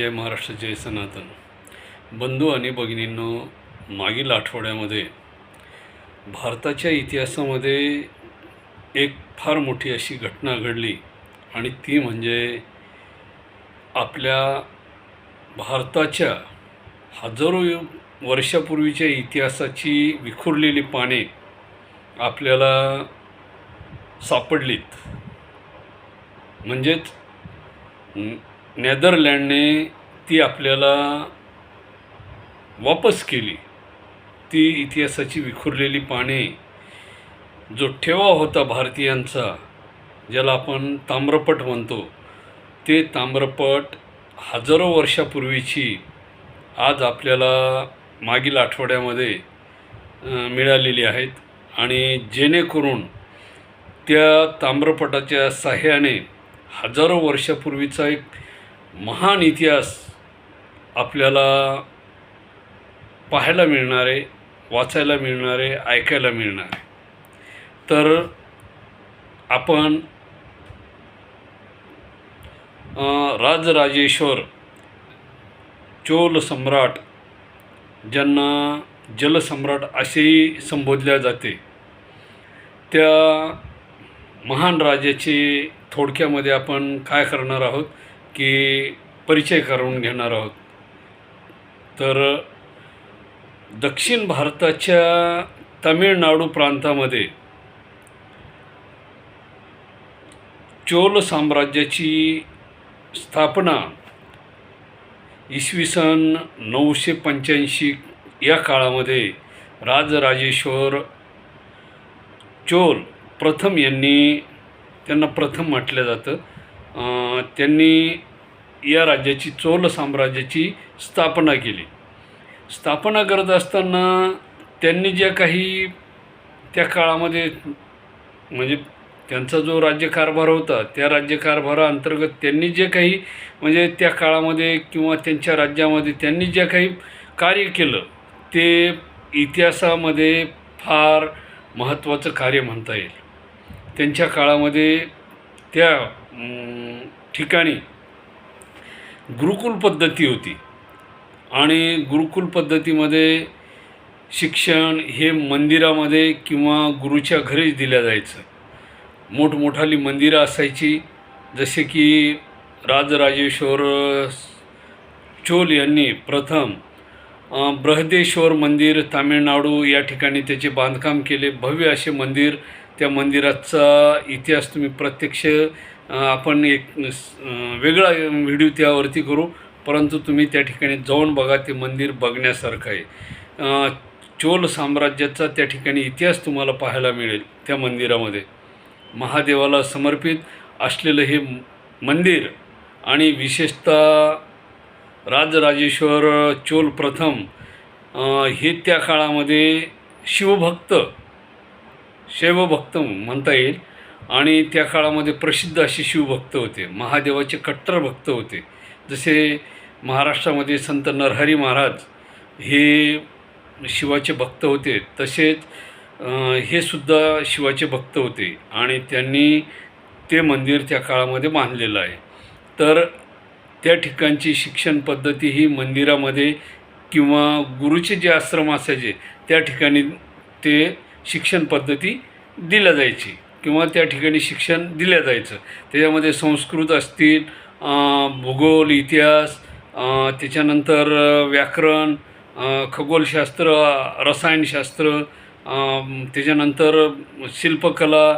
जय महाराष्ट्र, जय सनातन. बंधू आणि भगिनींनो, मागील आठवड्यामध्ये भारताच्या इतिहासामध्ये एक फार मोठी अशी घटना घडली आणि ती म्हणजे आपल्या भारताच्या हजारो वर्षापूर्वीच्या इतिहासाची विखुरलेली पाने आपल्याला सापडलीत. म्हणजेच नेदरलँडने ती आपल्याला वापस केली. ती इतिहासाची विखुरलेली पाने, जो ठेवा होता भारतीयांचा, ज्याला आपण ताम्रपट म्हणतो, ते ताम्रपट हजारो वर्षापूर्वीची आज आपल्याला मागील आठवड्यामध्ये मिळालेली आहेत. आणि जेणेकरून त्या ताम्रपटाच्या साह्याने हजारो वर्षापूर्वीचा एक महान इतिहास आपल्याला पाहायला मिळणार आहे, वाचायला मिळणार आहे, ऐकायला मिळणार आहे. तर आपण राजराजेश्वर चोल सम्राट, ज्यांना जलसम्राट असेही संबोधले जाते, त्या महान राजाचे थोडक्यामध्ये आपण काय करणार आहोत की परिचय करून घेणार आहोत. तर दक्षिण भारताच्या तमिळनाडू प्रांतामध्ये चोल साम्राज्याची स्थापना इसवी सन 985 या काळामध्ये राजराजेश्वर चोल प्रथम यांनी, त्यांना प्रथम म्हटलं जातं, त्यांनी या राज्याची, चोल साम्राज्याची स्थापना केली. स्थापना करत असताना त्यांनी ज्या काही त्या काळामध्ये, म्हणजे त्यांचा जो राज्यकारभार होता, त्या राज्यकारभाराअंतर्गत त्यांनी जे काही, म्हणजे त्या काळामध्ये किंवा त्यांच्या राज्यामध्ये त्यांनी जे काही कार्य केलं, ते इतिहासामध्ये फार महत्त्वाचं कार्य म्हणता येईल. त्यांच्या काळामध्ये त्या ठिकाणी गुरुकुल पद्धती होती आणि गुरुकुल पद्धतीमध्ये शिक्षण हे मंदिरामध्ये किंवा गुरुच्या घरीच दिलं जायचं. मोठमोठाली मंदिरं असायची, जसे की राजराजेश्वर चोल यांनी प्रथम बृहदेश्वर मंदिर तामिळनाडू या ठिकाणी त्याचे बांधकाम केले. भव्य असे मंदिर. त्या मंदिराचा इतिहास तुम्ही प्रत्यक्ष, आपण एक वेगळा व्हिडिओ त्यावरती करू, परंतु तुम्ही त्या ठिकाणी जाऊन बघा, ते मंदिर बघण्यासारखं आहे. चोल साम्राज्याचा त्या ठिकाणी इतिहास तुम्हाला पाहायला मिळेल. त्या मंदिरामध्ये महादेवाला समर्पित असलेलं हे मंदिर, आणि विशेषतः राजराजेश्वर चोल प्रथम हे त्या काळामध्ये शैवभक्त म्हणता येईल, आणि त्या काळामध्ये प्रसिद्ध असे शिवभक्त होते, महादेवाचे कट्टर भक्त होते. जसे महाराष्ट्रामध्ये संत नरहरी महाराज हे शिवाचे भक्त होते, तसेच हे सुद्धा शिवाचे भक्त होते, आणि त्यांनी ते मंदिर त्या काळामध्ये बांधलेलं आहे. तर त्या ठिकाणची शिक्षण पद्धती ही मंदिरामध्ये किंवा गुरुचे जे आश्रम असायचे त्या ठिकाणी ते शिक्षण पद्धती दिल्या जायची किंवा त्या ठिकाणी शिक्षण दिलं जायचं. त्याच्यामध्ये संस्कृत असतील, भूगोल, इतिहास, त्याच्यानंतर व्याकरण, खगोलशास्त्र, रसायनशास्त्र, त्याच्यानंतर शिल्पकला,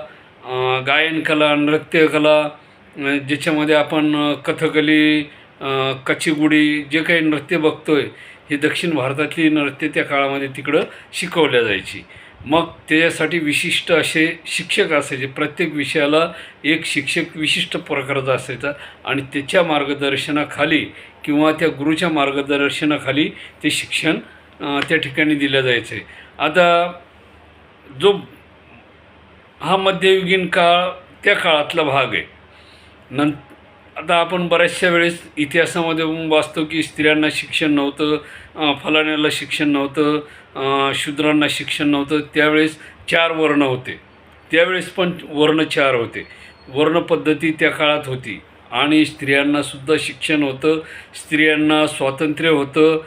गायनकला, नृत्यकला, ज्याच्यामध्ये आपण कथकली, कचीगुडी जे काही नृत्य बघतोय, हे दक्षिण भारतातली नृत्य त्या काळामध्ये तिकडं शिकवल्या जायची. मग त्याच्यासाठी विशिष्ट असे शिक्षक असायचे. प्रत्येक विषयाला एक शिक्षक विशिष्ट प्रकारचा असायचा, आणि त्याच्या मार्गदर्शनाखाली किंवा त्या गुरुच्या मार्गदर्शनाखाली ते शिक्षण त्या ठिकाणी दिलं जायचे. आता जो हा मध्ययुगीन काळ त्या काळातला भाग आहे. आता आपण बऱ्याचशा वेळेस इतिहासामध्ये वाचतो की स्त्रियांना शिक्षण नव्हतं, फलाण्याला शिक्षण नव्हतं, शूद्रांना शिक्षण नव्हतं. त्यावेळेस 4 वर्ण होते. त्यावेळेस पण वर्ण 4 होते. वर्णपद्धती त्या काळात होती, आणि स्त्रियांनासुद्धा शिक्षण होतं, स्त्रियांना स्वातंत्र्य होतं,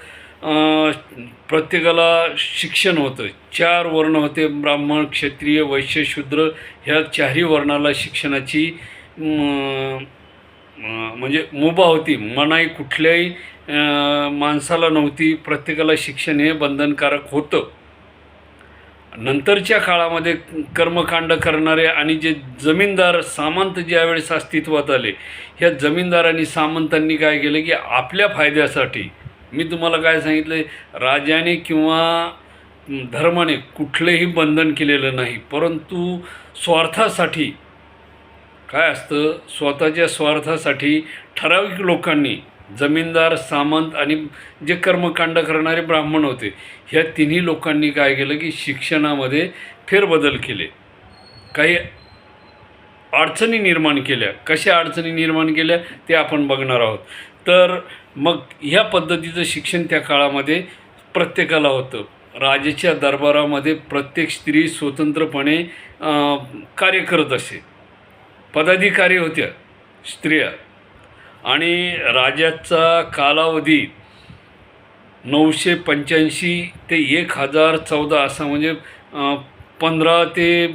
प्रत्येकाला शिक्षण होतं. 4 वर्ण होते, ब्राह्मण, क्षत्रिय, वैश्य, शूद्र. ह्या 4ही वर्णाला शिक्षणाची म्हणजे मुभा होती, मनाई कुठल्याही माणसाला नव्हती. प्रत्येकाला शिक्षण हे बंधनकारक होतं. नंतरच्या काळामध्ये कर्मकांड करणारे आणि जे जमीनदार सामंत ज्यावेळेस अस्तित्वात आले, ह्या जमीनदार आणि सामंतांनी काय केलं की आपल्या फायद्यासाठी, मी तुम्हाला काय सांगितलं, राजाने किंवा धर्माने कुठलेही बंधन केलेलं नाही, परंतु स्वार्थासाठी काय असतं, स्वतःच्या स्वार्थासाठी ठराविक लोकांनी, जमीनदार, सामंत आणि जे कर्मकांड करणारे ब्राह्मण होते, ह्या तिन्ही लोकांनी काय केलं की शिक्षणामध्ये फेरबदल केले, काही अडचणी निर्माण केल्या. कशा अडचणी निर्माण केल्या ते आपण बघणार आहोत. तर मग ह्या पद्धतीचं शिक्षण त्या काळामध्ये प्रत्येकाला होतं. राजाच्या दरबारामध्ये प्रत्येक स्त्री स्वतंत्रपणे कार्य करत असे, पदाधिकारी होत्या स्त्रिया. आणि राजाचा कालावधी 985 ते 1014 असा, म्हणजे 15 ते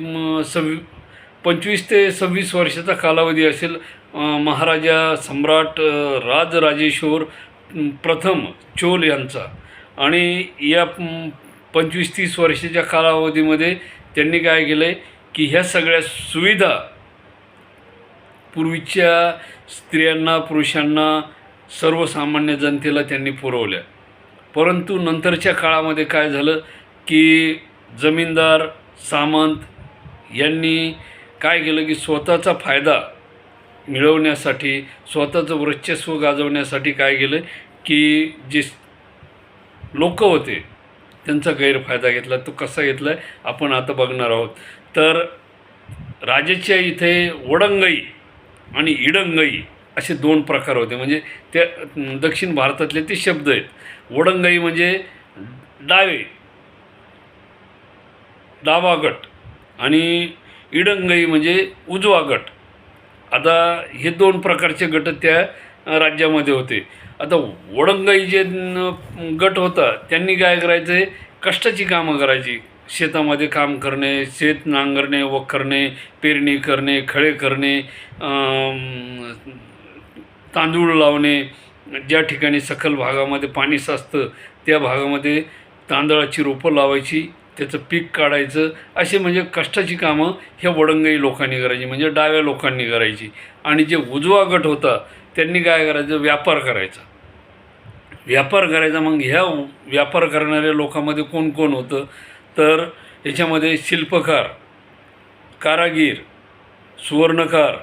25 ते 26 वर्षाचा कालावधी असेल. महाराजा सम्राट राजराजेश्वर प्रथम चोल यांचा. आणि या 25-30 वर्षाच्या कालावधीमध्ये त्यांनी काय केलं आहे की ह्या सगळ्या सुविधा पूर्वीच्या स्त्रियांना, पुरुषांना, सर्वसामान्य जनतेला त्यांनी पुरवल्या. परंतु नंतरच्या काळामध्ये काय झालं की जमीनदार, सामंत यांनी काय केलं की स्वतःचा फायदा मिळवण्यासाठी, स्वतःचं वर्चस्व गाजवण्यासाठी काय केलं की जे लोक होते त्यांचा गैरफायदा घेतला. तो कसा घेतला आहे आपण आता बघणार आहोत. तर राजाच्या इथे वडंगई आणि इडंगई असे 2 प्रकार होते. म्हणजे त्या दक्षिण भारतातले ते शब्द आहेत. वडंगई म्हणजे डावा गट आणि इडंगई म्हणजे उजवा गट. आता हे 2 प्रकारचे गट त्या राज्यामध्ये होते. आता वडंगई जे गट होता त्यांनी काय करायचं, कष्टाची कामं करायची, शेतामध्ये काम करणे, शेत नांगरणे, वखरणे, पेरणी करणे, खळे करणे, तांदूळ लावणे, ज्या ठिकाणी सखल भागामध्ये पाणी साचतं त्या भागामध्ये तांदळाची रोपं लावायची, त्याचं पीक काढायचं. असे म्हणजे कष्टाची कामं ह्या वडंगई लोकांनी करायची, म्हणजे डाव्या लोकांनी करायची. आणि जे उजवा गट होता त्यांनी काय करायचं, व्यापार करायचा. मग ह्या व्यापार करणाऱ्या लोकांमध्ये कोण कोण होतं, तर याच्यामध्ये शिल्पकार, कारागीर, सुवर्णकार,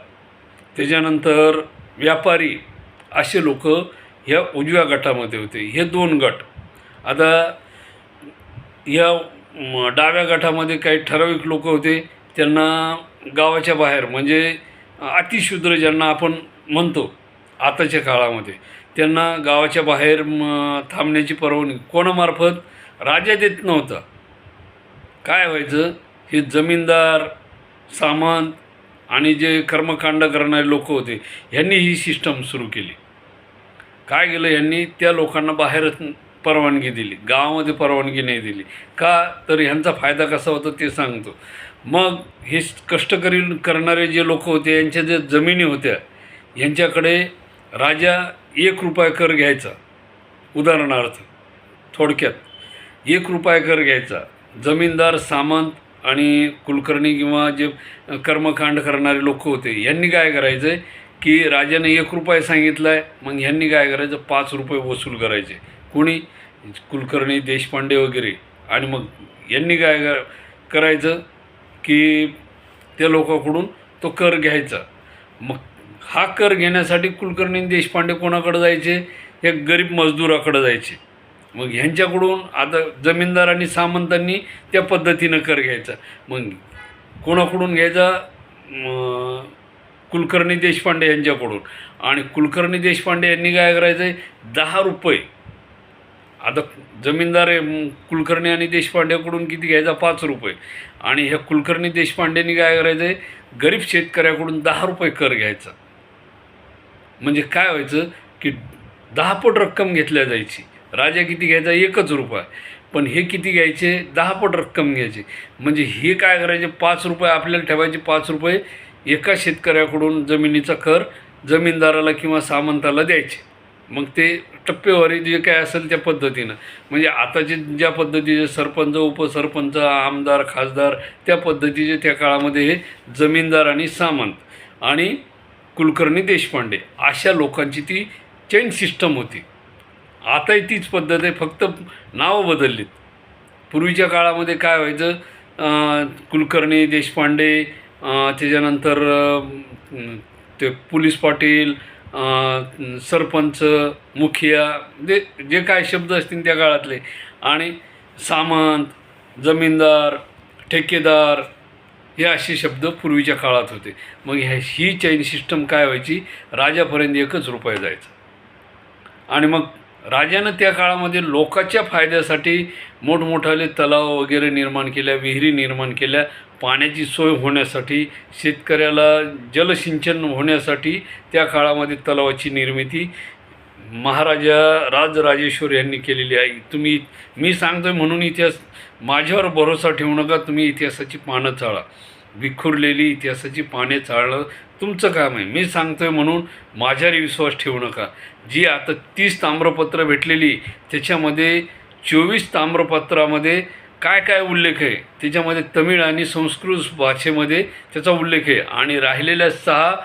त्याच्यानंतर व्यापारी असे लोक ह्या उजव्या गटामध्ये होते. हे 2 गट. आता या डाव्या गटामध्ये काही ठराविक लोक होते, त्यांना गावाच्या बाहेर, म्हणजे अतिशूद्र ज्यांना आपण म्हणतो आताच्या काळामध्ये, त्यांना गावाच्या बाहेर थांबण्याची परवानगी कोणामार्फत, राजा देत नव्हता. काय व्हायचं, हे जमीनदार, सामंत आणि जे कर्मकांड करणारे लोक होते ह्यांनी ही सिस्टम सुरू केली. काय केलं, ह्यांनी त्या लोकांना बाहेरच परवानगी दिली, गावामध्ये परवानगी नाही दिली. का, तर ह्यांचा फायदा कसा होता ते सांगतो. मग हे कष्टकरी करणारे जे लोक होते, यांच्या ज्या जमिनी होत्या, यांच्याकडे राजा 1 रुपया कर घ्यायचा. उदाहरणार्थ, थोडक्यात 1 रुपया कर घ्यायचा. जमीनदार, सामंत आणि कुलकर्णी किंवा जे कर्मकांड करणारे लोक होते यांनी काय करायचं आहे की राजाने 1 रुपया सांगितला आहे, मग ह्यांनी काय करायचं, 5 रुपये वसूल करायचे. कोणी, कुलकर्णी, देशपांडे वगैरे. आणि मग यांनी काय करायचं की त्या लोकांकडून तो कर घ्यायचा. मग हा कर घेण्यासाठी कुलकर्णी, देशपांडे कोणाकडे जायचे, हे गरीब मजदुराकडे जायचे. मग ह्यांच्याकडून आता जमीनदार आणि सामंतांनी त्या पद्धतीनं कर घ्यायचा. मग कोणाकडून घ्यायचा, कुलकर्णी, देशपांडे यांच्याकडून. आणि कुलकर्णी, देशपांडे यांनी काय करायचं आहे, 10 रुपये. आता जमीनदार कुलकर्णी आणि देशपांडेकडून किती घ्यायचा, 5 रुपये. आणि ह्या कुलकर्णी, देशपांडेंनी काय करायचं आहे, गरीब शेतकऱ्याकडून 10 रुपये कर घ्यायचा. म्हणजे काय व्हायचं की 10 पट रक्कम घेतल्या जायची. राजा किती घ्यायचा? 1 रुपया. पण हे किती घ्यायचे? 10 पट रक्कम घ्यायचे. म्हणजे हे काय करायचे? 5 रुपये आपल्याला ठेवायचे. 5 रुपये एका शेतकऱ्याकडून जमिनीचा कर जमीनदाराला किंवा सामंताला द्यायचे. मग ते टप्पेवारी जे काय असेल त्या पद्धतीनं, म्हणजे आताचे ज्या पद्धतीचे सरपंच, उपसरपंच, आमदार, खासदार त्या पद्धतीचे त्या काळामध्ये हे जमीनदार आणि सामंत आणि कुलकर्णी देशपांडे अशा लोकांची ती चेन सिस्टम होती. आताही तीच पद्धत आहे, फक्त नावं बदललीत. पूर्वीच्या काळामध्ये काय व्हायचं? कुलकर्णी देशपांडे, त्याच्यानंतर ते पोलीस पाटील, सरपंच, मुखिया, जे काय शब्द असतील त्या काळातले, आणि सामंत, जमीनदार, ठेकेदार, हे असे शब्द पूर्वीच्या काळात होते. मग ही चैन सिस्टम काय व्हायची? राजापर्यंत 1 रुपया जायचा. आणि मग राजानं त्या काळामध्ये लोकांच्या फायद्यासाठी मोठमोठाले तलाव वगैरे निर्माण केल्या, विहिरी निर्माण केल्या, पाण्याची सोय होण्यासाठी, शेतकऱ्याला जलसिंचन होण्यासाठी त्या काळामध्ये तलावाची निर्मिती महाराजा राजराजेश्वर यांनी केलेली आहे. मी सांगतोय म्हणून इतिहास माझ्यावर भरोसा ठेवू नका. तुम्ही इतिहासाची पानं चाळा. विखुरलेली इतिहासाची पाने चाळणं तुमचं काम आहे. मी सांगतोय म्हणून माझ्यावर विश्वास ठेवू नका. जी आता 30 ताम्रपत्र भेटलेली, त्याच्यामध्ये 24 ताम्रपत्रामध्ये काय काय उल्लेख आहे, त्याच्यामध्ये तमिळ आणि संस्कृत भाषेमध्ये त्याचा उल्लेख आहे. आणि राहिलेल्या 6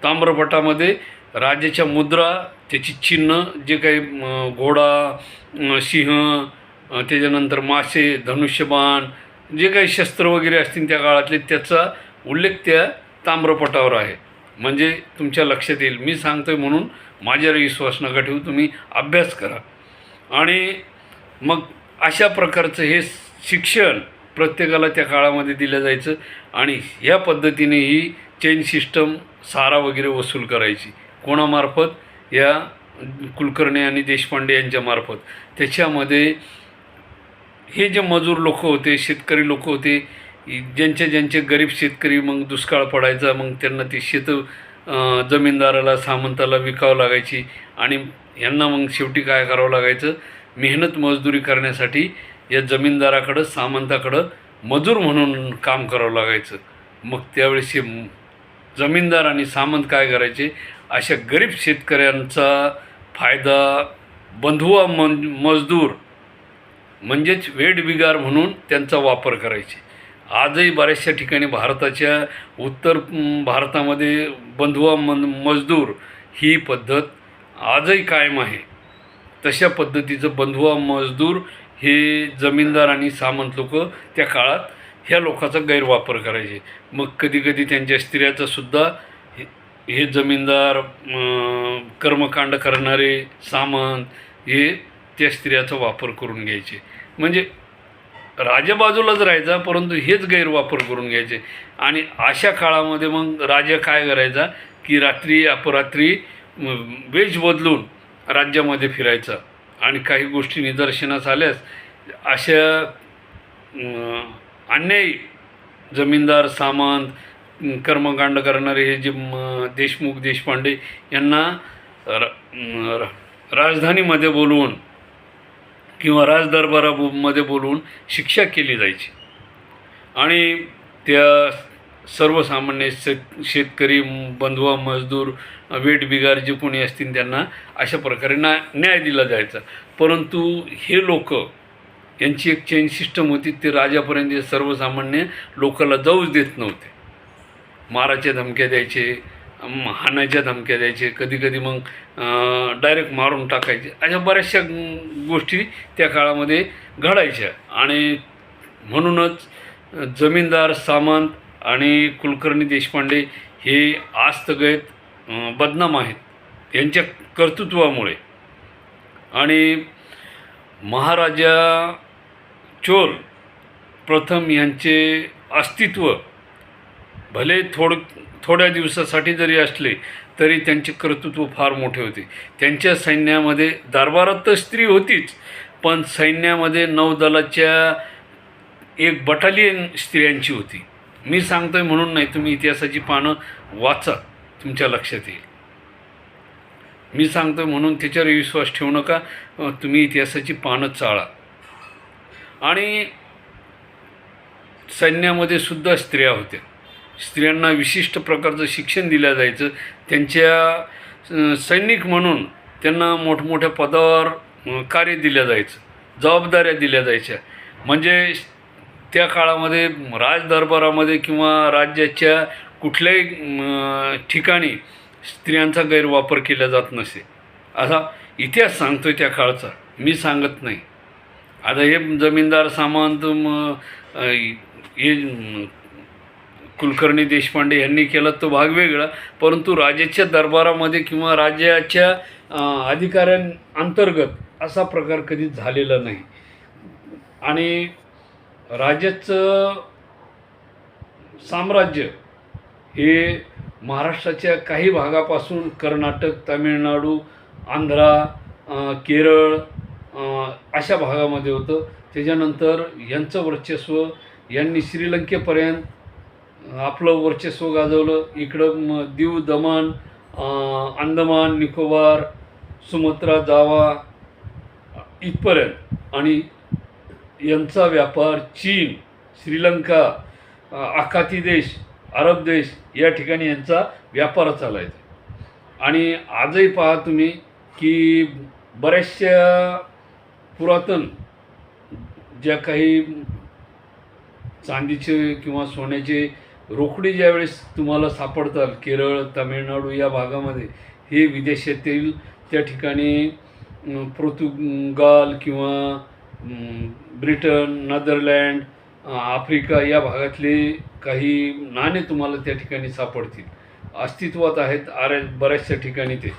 ताम्रपटामध्ये राजाच्या मुद्रा, त्याची चिन्ह, जे काही घोडा, सिंह, त्याच्यानंतर मासे, धनुष्यबाण, जे काही शस्त्र वगैरे असतील त्या काळातले, त्याचा उल्लेख त्या ताम्रपटावर आहे. म्हणजे तुमच्या लक्षात येईल. मी सांगतोय म्हणून माझ्यावर विश्वास नका ठेवू, तुम्ही अभ्यास करा. आणि मग अशा प्रकारचं हे शिक्षण प्रत्येकाला त्या काळामध्ये दिलं जायचं. आणि ह्या पद्धतीने ही चेन सिस्टम सारा वगैरे वसूल करायची. कोणामार्फत? या कुलकर्णी आणि देशपांडे यांच्यामार्फत. त्याच्यामध्ये हे जे मजूर लोक होते, शेतकरी लोक होते, ज्यांचे गरीब शेतकरी, मग दुष्काळ पडायचा, मग त्यांना ती जमीनदाराला, सामंताला विकावं लागायची. आणि यांना मग शेवटी काय करावं लागायचं? मेहनत मजदुरी करण्यासाठी या जमीनदाराकडं, सामंताकडं मजूर म्हणून काम करावं लागायचं. मग त्यावेळेस हे जमीनदार आणि सामंत काय करायचे? अशा गरीब शेतकऱ्यांचा फायदा बंधुआ मजदूर म्हणजेच वेठबिगार म्हणून त्यांचा वापर करायचे. आजही बऱ्याचशा ठिकाणी भारताच्या उत्तर भारतामध्ये बंधुआ मजदूर ही पद्धत आजही कायम आहे. तशा पद्धतीचं बंधुआ मजदूर हे जमीनदार आणि सामंत लोक त्या काळात ह्या लोकांचा गैरवापर करायचे. मग कधीकधी त्यांच्या स्त्रियाचासुद्धा हे जमीनदार, कर्मकांड करणारे सामंत हे त्या स्त्रियाचा वापर करून घ्यायचे. म्हणजे राजा बाजूलाच राहायचा, परंतु हेच गैरवापर करून घ्यायचे. आणि अशा काळामध्ये मग राजा काय करायचा की रात्री अपरात्री वेश बदलून राज्यामध्ये फिरायचा. आणि काही गोष्टी निदर्शनास आल्यास अशा अन्यायी जमीनदार, सामंत, कर्मकांड करणारे हे जे देशमुख, देशपांडे यांना राजधानीमध्ये बोलवून किंवा राजदरबारामध्ये बोलवून शिक्षा केली जायची. आणि त्या सर्वसामान्य शेतकरी, बंधुआ मजदूर, वेठबिगार जे कोणी असतील त्यांना अशा प्रकारे न्याय दिला जायचा. परंतु हे लोक, यांची एक चेन सिस्टम होती. ते राजापर्यंत सर्वसामान्य लोकांना जाऊच देत नव्हते. माराच्या धमक्या द्यायचे, हाणायच्या धमक्या द्यायचे, कधीकधी मग डायरेक्ट मारून टाकायचे. अशा बऱ्याचशा गोष्टी त्या काळामध्ये घडायच्या. आणि म्हणूनच जमीनदार, सामंत आणि कुलकर्णी देशपांडे हे आजतगत बदनाम आहेत यांच्या कर्तृत्वामुळे. आणि महाराजा चोल प्रथम यांचे अस्तित्व भले थोड्या दिवसासाठी जरी असले तरी त्यांचे कर्तृत्व फार मोठे होते. त्यांच्या सैन्यामध्ये, दरबारात तर स्त्री होतीच, पण सैन्यामध्ये नौदलाच्या 1 बटालियन स्त्रियांची होती. मी सांगतोय म्हणून नाही, तुम्ही इतिहासाची पानं वाचा, तुमच्या लक्षात येईल. मी सांगतो म्हणून त्याच्यावर विश्वास ठेवू नका. तुम्ही इतिहासाची पानं चाळा. आणि सैन्यामध्ये सुद्धा स्त्रिया होत्या. स्त्रियांना विशिष्ट प्रकारचं शिक्षण दिलं जायचं. त्यांच्या सैनिक म्हणून त्यांना मोठमोठ्या पदावर कार्य दिलं जायचं, जबाबदाऱ्या दिल्या जायच्या. म्हणजे त्या काळामध्ये राजदरबारामध्ये किंवा राज्याच्या कुठल्याही ठिकाणी स्त्रियांचा गैरवापर केला जात नसे, असा इतिहास सांगतो आहे त्या काळचा, मी सांगत नाही. आता हे जमीनदार सामंत हे कुलकर्णी देशपांडे यांनी केला तो भाग वेगळा, परंतु राज्याच्या दरबारामध्ये किंवा राज्याच्या अधिकाऱ्यांअंतर्गत असा प्रकार कधीच झालेला नाही. आणि राज्याचं साम्राज्य हे महाराष्ट्राच्या काही भागापासून कर्नाटक, तामिळनाडू, आंध्रा, केरळ अशा भागामध्ये होतं. त्याच्यानंतर यांचं वर्चस्व, यांनी श्रीलंकेपर्यंत आपलं वर्चस्व गाजवलं. इकडं दीव, दमण, अंदमान, निकोबार, सुमात्रा, जावा इथपर्यंत. आणि यांचा व्यापार चीन, श्रीलंका, आखाती देश, अरब देश या ठिकाणी यांचा व्यापार चालायचा. आणि आजही पहा तुम्ही की बऱ्याचशा पुरातन ज्या काही चांदीचे किंवा सोन्याचे रोकडी ज्यावेळेस तुम्हाला सापडतात केरळ, तामिळनाडू या भागामध्ये, हे विदेशातील त्या ठिकाणी पोर्तुगाल किंवा ब्रिटन, नेदरलँड, आफ्रिका या भागातले काही नाणे तुम्हाला त्या ठिकाणी सापडतील, अस्तित्वात आहेत बऱ्याचशा ठिकाणी. ते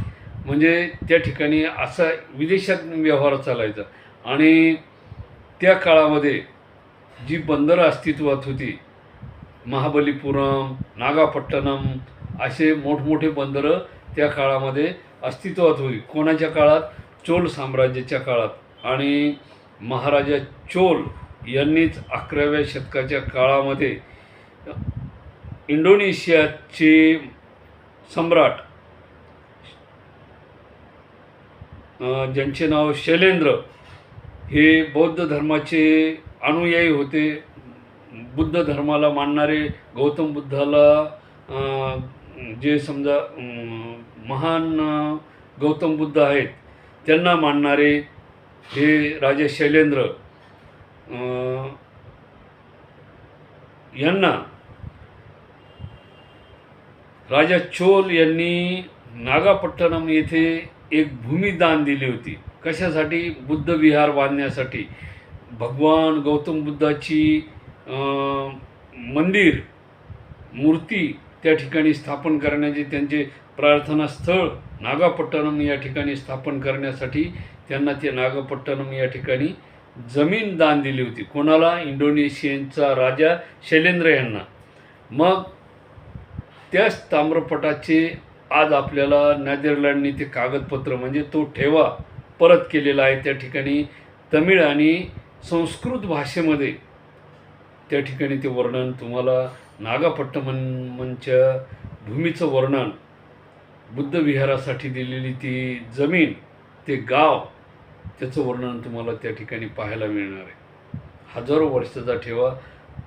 म्हणजे त्या ठिकाणी असा विदेशात व्यवहार चालायचा. आणि त्या काळामध्ये जी बंदरं अस्तित्वात होती, महाबलीपुरम, नागापट्टणम असे मोठमोठे बंदरं त्या काळामध्ये अस्तित्वात होती. कोणाच्या काळात? चोल साम्राज्याच्या काळात. आणि महाराजा चोल यांनीच 11व्या शतकाच्या काळामध्ये इंडोनेशियाचे सम्राट ज्यांचे नाव शैलेंद्र हे बौद्ध धर्माचे अनुयायी होते. बुद्ध धर्माला मानणारे, गौतम बुद्धाला जे समजा महान गौतम बुद्ध आहेत त्यांना मानणारे हे राजा शैलेंद्र यांना राजा चोल यांनी नागापट्टणम येथे एक भूमी दान दिली होती. कशासाठी? बुद्ध विहार बांधण्यासाठी. भगवान गौतम बुद्धाची मंदिर, मूर्ती त्या ठिकाणी स्थापन करण्याचे त्यांचे प्रार्थनास्थळ नागापट्टणम या ठिकाणी स्थापन करण्यासाठी त्यांना ते नागापट्टणम या ठिकाणी जमीन दान दिली होती. कोणाला? इंडोनेशियनचा राजा शैलेंद्र यांना. मग त्याच ताम्रपटाचे आज आपल्याला नेदरलँडने ते कागदपत्र म्हणजे तो ठेवा परत केलेला आहे. त्या ठिकाणी तमिळ आणि संस्कृत भाषेमध्ये त्या ठिकाणी ते वर्णन तुम्हाला नागापट्टणमच्या भूमीचं वर्णन, बुद्ध विहारासाठी दिलेली ती जमीन, ते गाव, त्याचं वर्णन तुम्हाला त्या ठिकाणी पाहायला मिळणार आहे. हजारो वर्षाचा ठेवा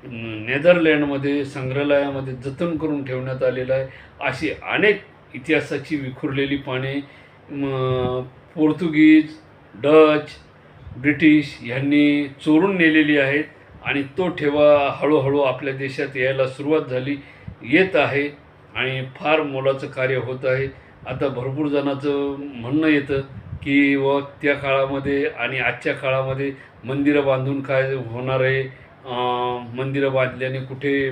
नेदरलँडमध्ये संग्रहालयामध्ये जतन करून ठेवण्यात आलेला आहे. अशी अनेक इतिहासाची विखुरलेली पाने पोर्तुगीज, डच, ब्रिटिश यांनी चोरून नेलेली आहेत. आणि तो ठेवा हळूहळू आपल्या देशात यायला सुरुवात झाली, येत आहे आणि फार मोलाचं कार्य होत आहे. आता भरपूर जणांचं म्हणणं येतं की व त्या काळामध्ये आणि आजच्या काळामध्ये मंदिरं बांधून काय होणार आहे, मंदिरं बांधल्याने कुठे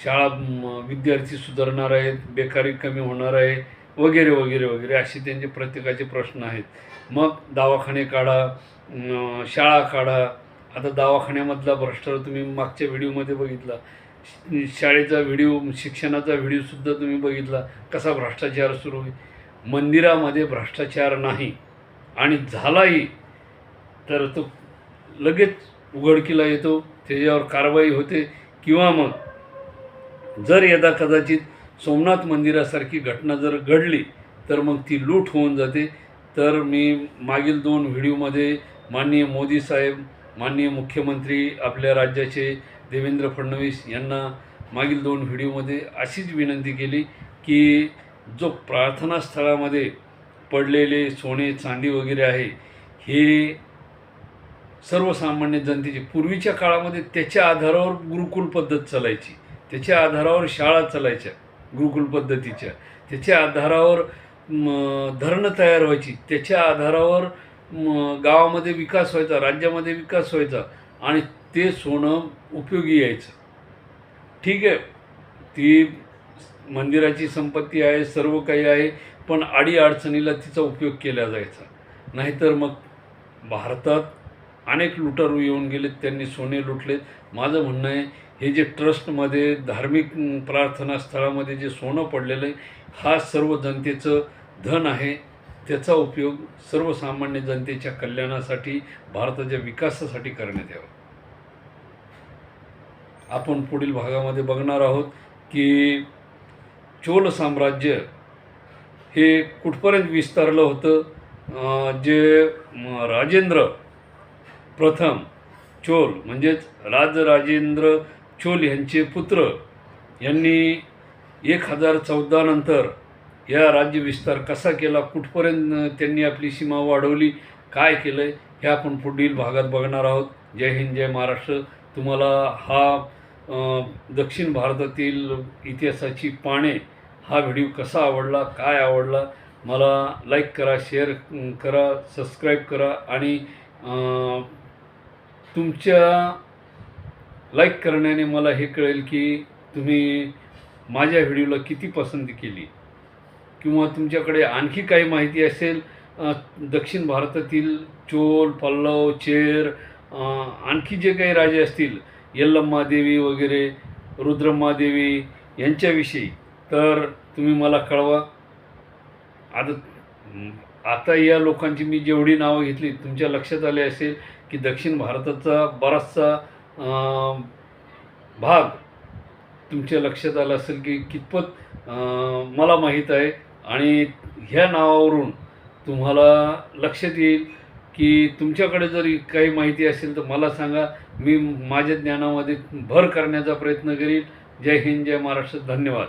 शाळा विद्यार्थी सुधारणार आहेत, बेकारी कमी होणार आहे, वगैरे वगैरे वगैरे असे त्यांचे प्रत्येकाचे प्रश्न आहेत. मग दवाखाने काढा, शाळा काढा. आता दवाखान्यामधला भ्रष्टाचार तुम्ही मागच्या व्हिडिओमध्ये बघितला, शाळेचा व्हिडिओ, शिक्षणाचा व्हिडिओसुद्धा तुम्ही बघितला, कसा भ्रष्टाचार सुरू आहे. मंदिरामध्ये भ्रष्टाचार नाही, आणि झालाही तर तो लगेच उघडकीला येतो, त्याच्यावर कारवाई होते. किंवा मग जर यदा कदाचित सोमनाथ मंदिरासारखी घटना जर घडली तर मग ती लूट होऊन जाते. तर मी मागील 2 व्हिडिओमध्ये माननीय मोदी साहेब, माननीय मुख्यमंत्री आपल्या राज्याचे देवेंद्र फडणवीस यांना मागील 2 व्हिडिओमध्ये अशीच विनंती केली की जो प्रार्थनास्थळामध्ये पडलेले सोने चांदी वगैरे आहे हे सर्वसामान्य जनतेचे पूर्वीच्या काळामध्ये त्याच्या आधारावर गुरुकुल पद्धत चालायची, त्याच्या आधारावर शाळा चालायच्या गुरुकुल पद्धतीच्या, त्याच्या आधारावर धरणं तयार व्हायची, त्याच्या आधारावर गावामध्ये विकास व्हायचा, राज्यामध्ये विकास व्हायचा आणि ते सोनं उपयोगी यायचं. ठीक आहे, ती मंदिराची संपत्ती आहे, सर्व काही आहे, पण अडीअडचणीला तिचा उपयोग केला जायचा. नाहीतर मग भारतात अनेक लुटारू येऊन गेलेत, त्यांनी सोने लुटलेत. माझं म्हणणं आहे हे जे ट्रस्टमध्ये धार्मिक प्रार्थनास्थळामध्ये जे सोनं पडलेलं आहे हा सर्व जनतेचं धन आहे. त्याचा उपयोग सर्वसामान्य जनतेच्या कल्याणासाठी, भारताच्या विकासासाठी करण्यात यावा. आपण पुढील भागामध्ये बघणार आहोत की चोल साम्राज्य हे कुठपर्यंत विस्तारलं होतं. जे राजेंद्र प्रथम चोल म्हणजेच राजराजेंद्र चोल यांचे पुत्र यांनी 1014 नंतर या राज्य विस्तार कसा केला, कुठपर्यंत त्यांनी आपली सीमा वाढवली, काय केलं आहे हे आपण पुढील भागात बघणार आहोत. जय हिंद, जय महाराष्ट्र. तुम्हाला हा दक्षिण भारतातील इतिहासाची पाने हा व्हिडिओ कसा आवडला, काय आवडला, मला लाईक करा, शेअर करा, सबस्क्राईब करा आणि तुमच्या लाईक करण्याने मला हे कळेल की तुम्ही माझ्या व्हिडिओला किती पसंती केली, किंवा तुमच्याकडे आणखी काही माहिती असेल दक्षिण भारतातील चोल, पल्लव, चेर, आणखी जे काही राजे असतील, यल्लम्मा देवी वगैरे, रुद्रम्मा देवी यांच्याविषयी, तर तुम्ही मला कळवा. आता या लोकांची मी जेवढी नावं घेतली तुमच्या लक्षात आले असेल की दक्षिण भारताचा बराचसा भाग तुमच्या लक्षात आला असेल की कितपत मला माहीत आहे. आणि ह्या नावावरून तुम्हाला लक्षात येईल की तुमच्याकडे जर काही माहिती असेल तर मला सांगा, मी माझ्या ज्ञानामध्ये भर करण्याचा प्रयत्न करीन. जय हिंद, जय महाराष्ट्र. धन्यवाद.